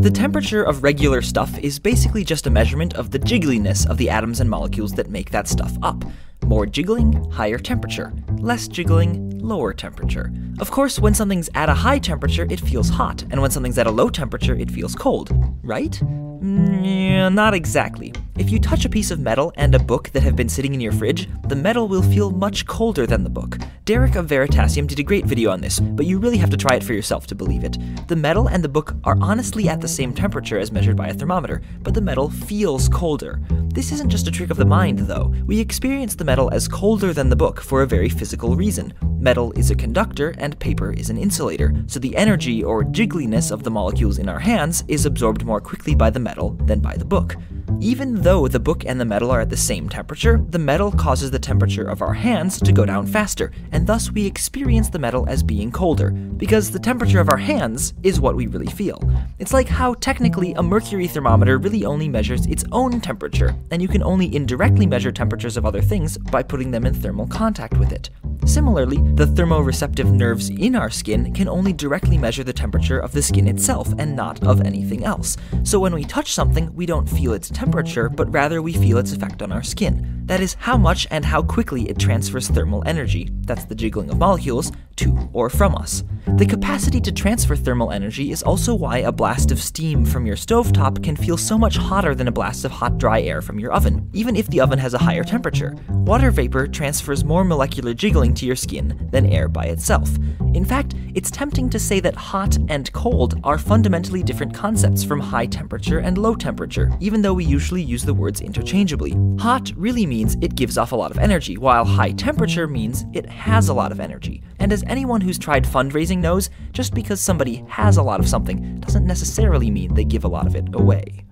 The temperature of regular stuff is basically just a measurement of the jiggliness of the atoms and molecules that make that stuff up. More jiggling, higher temperature. Less jiggling, lower temperature. Of course, when something's at a high temperature, it feels hot, and when something's at a low temperature, it feels cold, right? Yeah, not exactly. If you touch a piece of metal and a book that have been sitting in your fridge, the metal will feel much colder than the book. Derek of Veritasium did a great video on this, but you really have to try it for yourself to believe it. The metal and the book are honestly at the same temperature as measured by a thermometer, but the metal feels colder. This isn't just a trick of the mind, though. We experience the metal as colder than the book for a very physical reason. Metal is a conductor and paper is an insulator, so the energy or jiggliness of the molecules in our hands is absorbed more quickly by the metal than by the book. Even though the book and the metal are at the same temperature, the metal causes the temperature of our hands to go down faster, and thus we experience the metal as being colder, because the temperature of our hands is what we really feel. It's like how technically a mercury thermometer really only measures its own temperature, and you can only indirectly measure temperatures of other things by putting them in thermal contact with it. Similarly, the thermoreceptive nerves in our skin can only directly measure the temperature of the skin itself and not of anything else. So when we touch something, we don't feel its temperature, but rather we feel its effect on our skin. That is how much and how quickly it transfers thermal energy, that's the jiggling of molecules, to or from us. The capacity to transfer thermal energy is also why a blast of steam from your stovetop can feel so much hotter than a blast of hot, dry air from your oven, even if the oven has a higher temperature. Water vapor transfers more molecular jiggling to your skin than air by itself. In fact, it's tempting to say that hot and cold are fundamentally different concepts from high temperature and low temperature, even though we usually use the words interchangeably. Hot really means it gives off a lot of energy, while high temperature means it has a lot of energy. And as anyone who's tried fundraising knows, just because somebody has a lot of something doesn't necessarily mean they give a lot of it away.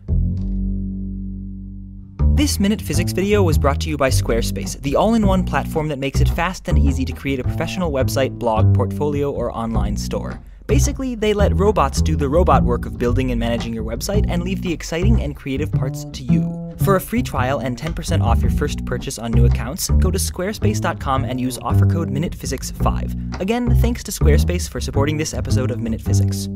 This Minute Physics video was brought to you by Squarespace, the all-in-one platform that makes it fast and easy to create a professional website, blog, portfolio, or online store. Basically, they let robots do the robot work of building and managing your website and leave the exciting and creative parts to you. For a free trial and 10% off your first purchase on new accounts, go to squarespace.com and use offer code MINUTEPHYSICS5. Again, thanks to Squarespace for supporting this episode of Minute Physics.